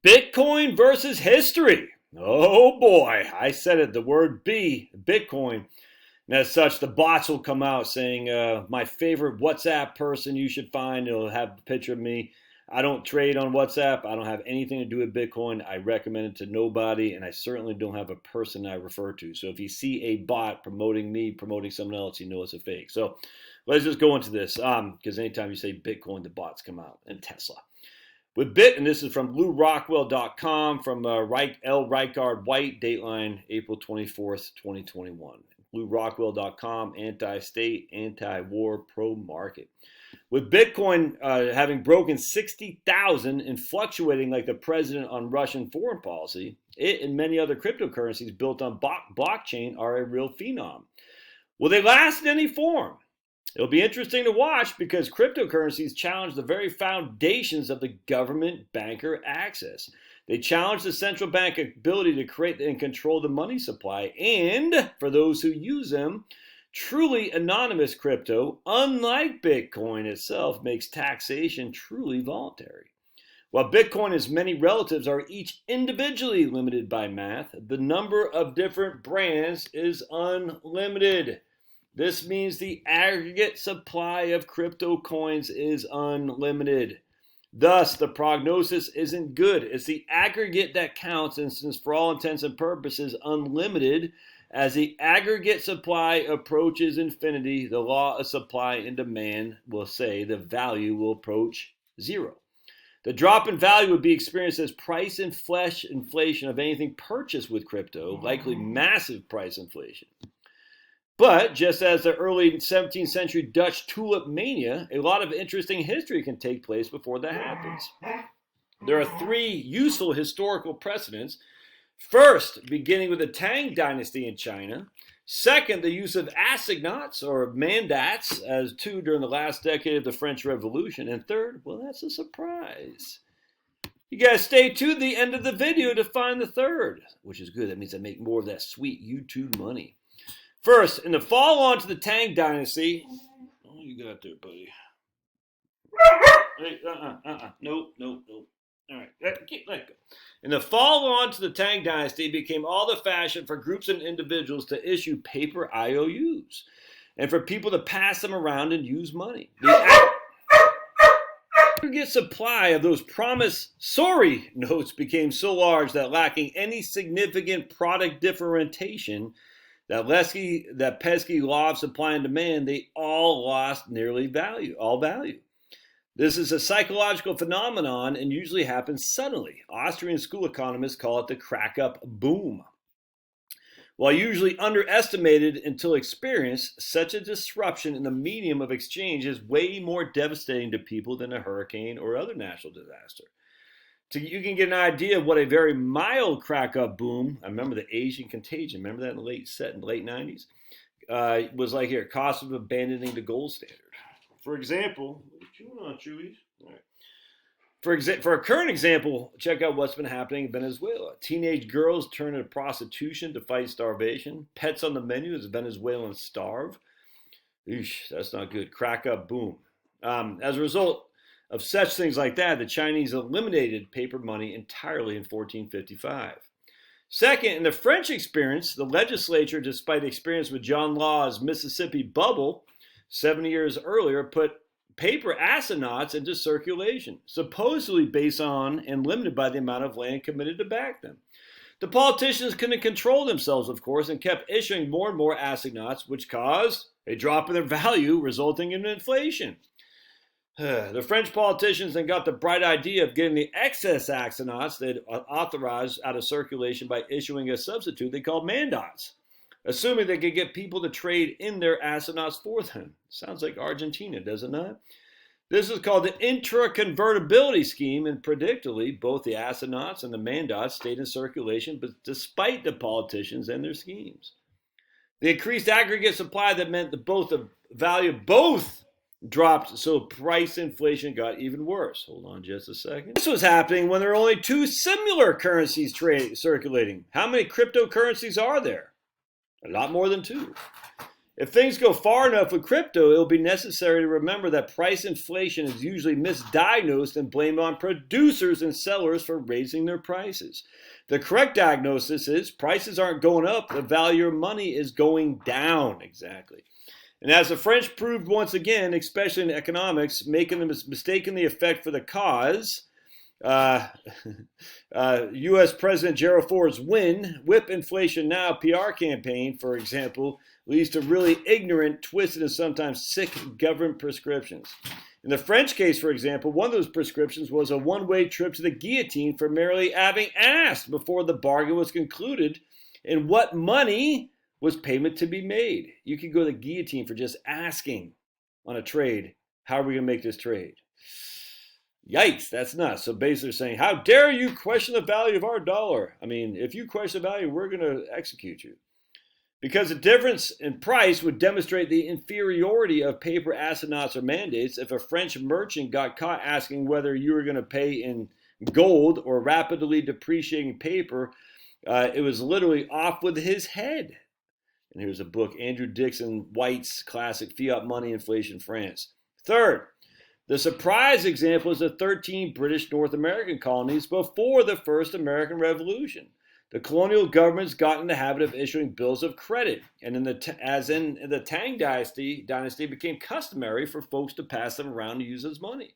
Bitcoin versus history. Oh boy, I said it, the word B, Bitcoin. And as such, the bots will come out saying, my favorite WhatsApp person you should find. It'll have a picture of me. I don't trade on WhatsApp. I don't have anything to do with Bitcoin. I recommend it to nobody, and I certainly don't have a person I refer to. So if you see a bot promoting me, promoting someone else, you know it's a fake. So let's just go into this, because anytime you say Bitcoin, the bots come out, and Tesla. With Bit, and this is from BlueRockwell.com, from L. Reichard White, Dateline April 24th, 2021. BlueRockwell.com, anti-state, anti-war, pro-market. With Bitcoin having broken 60,000 and fluctuating like the president on Russian foreign policy, it and many other cryptocurrencies built on blockchain are a real phenom. Will they last in any form? It'll be interesting to watch because cryptocurrencies challenge the very foundations of the government banker access. They challenge the central bank ability to create and control the money supply. And for those who use them, truly anonymous crypto, unlike Bitcoin itself, makes taxation truly voluntary. While Bitcoin and its many relatives are each individually limited by math, the number of different brands is unlimited. This means the aggregate supply of crypto coins is unlimited. Thus, the prognosis isn't good. It's the aggregate that counts, and since for all intents and purposes unlimited, as the aggregate supply approaches infinity, the law of supply and demand will say the value will approach zero. The drop in value would be experienced as price and flesh inflation of anything purchased with crypto, likely massive price inflation. But just as the early 17th century Dutch tulip mania, a lot of interesting history can take place before that happens. There are three useful historical precedents. First, beginning with the Tang dynasty in China. Second, the use of assignats or mandats as two during the last decade of the French Revolution. And third, well, that's a surprise. You guys stay tuned to the end of the video to find the third, which is good. That means I make more of that sweet YouTube money. First, in the follow-on to the Tang dynasty, what you got there, buddy? Hey, nope. All right, let go. In the follow-on to the Tang dynasty, it became all the fashion for groups and individuals to issue paper IOUs and for people to pass them around and use money. The aggregate supply of those promissory notes became so large that lacking any significant product differentiation, that pesky law of supply and demand, they all lost nearly all value. This is a psychological phenomenon and usually happens suddenly. Austrian school economists call it the crack-up boom. While usually underestimated until experienced, such a disruption in the medium of exchange is way more devastating to people than a hurricane or other natural disaster. So you can get an idea of what a very mild crack-up boom, I remember the Asian contagion, remember that in the late 90s, was like here, cost of abandoning the gold standard. For example, for a current example, check out what's been happening in Venezuela. Teenage girls turn to prostitution to fight starvation. Pets on the menu as Venezuelans starve. Eesh, that's not good. Crack-up boom. As a result of such things like that, the Chinese eliminated paper money entirely in 1455. Second, in the French experience, the legislature, despite experience with John Law's Mississippi bubble 70 years earlier, put paper assignats into circulation, supposedly based on and limited by the amount of land committed to back them. The politicians couldn't control themselves, of course, and kept issuing more and more assignats, which caused a drop in their value, resulting in inflation. The French politicians then got the bright idea of getting the excess assignats they'd authorized out of circulation by issuing a substitute they called mandats, assuming they could get people to trade in their assignats for them. Sounds like Argentina, does it not? This is called the intra-convertibility scheme, and predictably, both the assignats and the mandats stayed in circulation, but despite the politicians and their schemes. The increased aggregate supply that meant that both the value of both dropped, so price inflation got even worse. Hold on just a second. This was happening when there were only two similar currencies circulating. How many cryptocurrencies are there? A lot more than two. If things go far enough with crypto, it will be necessary to remember that price inflation is usually misdiagnosed and blamed on producers and sellers for raising their prices. The correct diagnosis is prices aren't going up, the value of money is going down. Exactly. And as the French proved once again, especially in economics, mistaking the effect for the cause, U.S. President Gerald Ford's Whip Inflation Now PR campaign, for example, leads to really ignorant, twisted, and sometimes sick government prescriptions. In the French case, for example, one of those prescriptions was a one-way trip to the guillotine for merely having asked before the bargain was concluded and what money was payment to be made. You could go to the guillotine for just asking on a trade, how are we going to make this trade? Yikes, that's nuts. So basically saying, how dare you question the value of our dollar? I mean, if you question the value, we're going to execute you. Because the difference in price would demonstrate the inferiority of paper assignats or mandates. If a French merchant got caught asking whether you were going to pay in gold or rapidly depreciating paper, it was literally off with his head. And here's a book, Andrew Dixon White's classic Fiat Money, Inflation, France. Third, the surprise example is the 13 British North American colonies before the first American Revolution. The colonial governments got in the habit of issuing bills of credit, and as in the Tang dynasty, it became customary for folks to pass them around to use as money.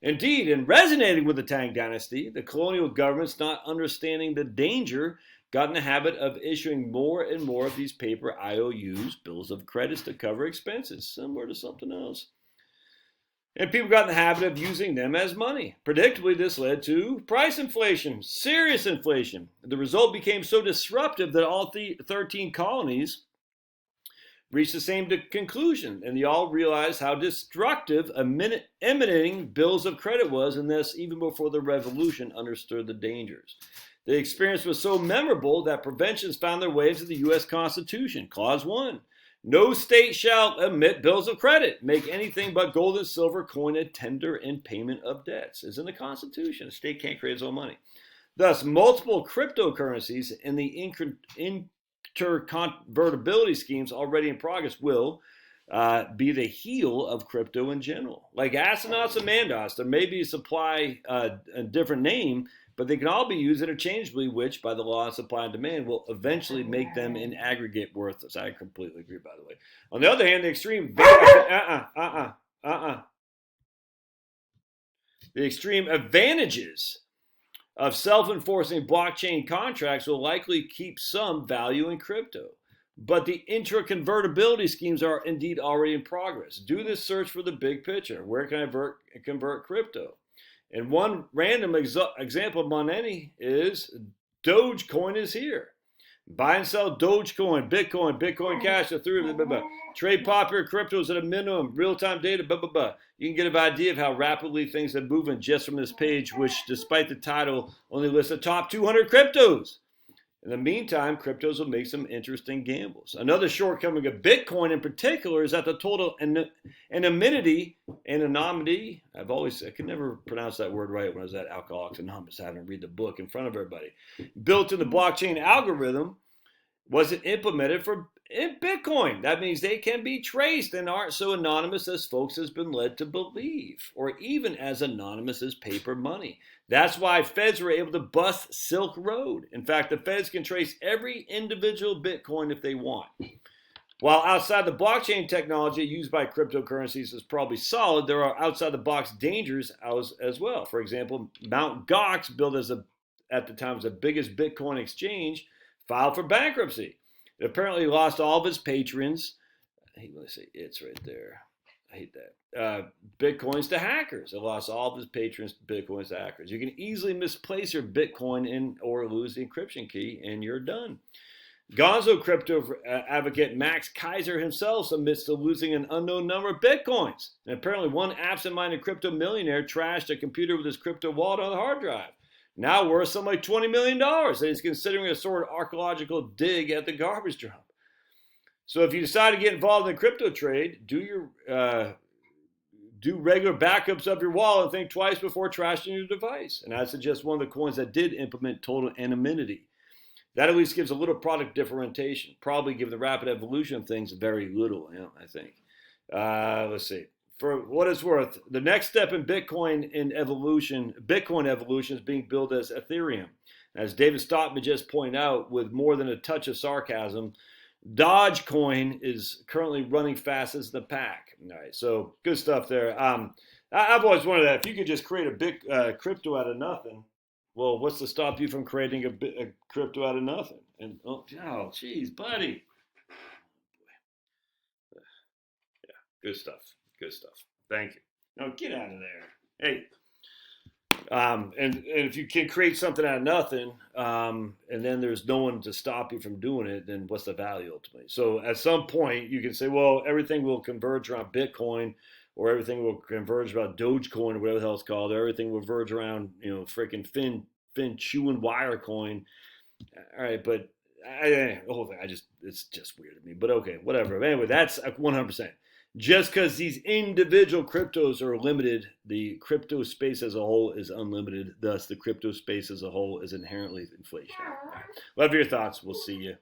Indeed, in resonating with the Tang dynasty, the colonial governments, not understanding the danger, got in the habit of issuing more and more of these paper IOUs, bills of credits, to cover expenses, similar to something else. And people got in the habit of using them as money. Predictably, this led to price inflation, serious inflation. The result became so disruptive that all 13 colonies reached the same conclusion, and they all realized how destructive emanating bills of credit was, and thus, even before the revolution, understood the dangers. The experience was so memorable that provisions found their way into the U.S. Constitution. Clause 1. No state shall emit bills of credit, make anything but gold and silver coin a tender in payment of debts. It's in the Constitution. A state can't create its own money. Thus, multiple cryptocurrencies and the interconvertibility schemes already in progress will be the heel of crypto in general. Like assignats and mandates, there may be a supply, a different name, but they can all be used interchangeably, which, by the law of supply and demand, will eventually make them in aggregate worthless. I completely agree, by the way. On the other hand, the extreme advantages of self-enforcing blockchain contracts will likely keep some value in crypto. But the intra-convertibility schemes are indeed already in progress. Do this search for the big picture. Where can I convert crypto? And one random example among any is Dogecoin is here. Buy and sell Dogecoin, Bitcoin Cash, Ethereum, blah, blah, blah. Trade popular cryptos at a minimum, real-time data, blah, blah, blah. You can get an idea of how rapidly things are moving just from this page, which, despite the title, only lists the top 200 cryptos. In the meantime, cryptos will make some interesting gambles. Another shortcoming of Bitcoin in particular is that the total anonymity, I could never pronounce that word right when I was at Alcoholics Anonymous, having to read the book in front of everybody, built in the blockchain algorithm wasn't implemented for Bitcoin. That means they can be traced and aren't so anonymous as folks has been led to believe, or even as anonymous as paper money. That's why feds were able to bust Silk Road. In fact, the feds can trace every individual Bitcoin if they want. While outside the blockchain technology used by cryptocurrencies is probably solid, there are outside-the-box dangers as well. For example, Mt. Gox, built at the time was the biggest Bitcoin exchange, filed for bankruptcy. It apparently lost all of its patrons. Let's say it's right there. I hate that. Bitcoins to hackers. It lost all of its patrons, Bitcoins to hackers. You can easily misplace your Bitcoin or lose the encryption key, and you're done. Gonzo crypto advocate Max Kaiser himself admits to losing an unknown number of Bitcoins. And apparently one absent-minded crypto millionaire trashed a computer with his crypto wallet on the hard drive. Now worth something like $20 million. And he's considering a sort of archaeological dig at the garbage dump. So if you decide to get involved in the crypto trade, do regular backups of your wallet and think twice before trashing your device. And I suggest one of the coins that did implement total anonymity. That at least gives a little product differentiation. Probably given the rapid evolution of things, very little, I think. Let's see. For what it's worth, the next step in Bitcoin evolution is being billed as Ethereum. As David Stockman just pointed out, with more than a touch of sarcasm, Dogecoin is currently running fastest in the pack. All right, so good stuff there. I've always wondered that if you could just create a big crypto out of nothing, well, what's to stop you from creating a crypto out of nothing? And geez, buddy. Yeah, good stuff. Good stuff. Thank you. Now get out of there. Hey. And if you can create something out of nothing, and then there's no one to stop you from doing it, then what's the value ultimately? So at some point you can say, well, everything will converge around Bitcoin, or everything will converge about Dogecoin, or whatever the hell it's called, or everything will verge around, freaking Fin chewing wire coin. All right, but the whole thing, it's just weird to me. But okay, whatever. Anyway, that's 100%. Just because these individual cryptos are limited, the crypto space as a whole is unlimited. Thus, the crypto space as a whole is inherently inflationary. Love your thoughts. We'll see you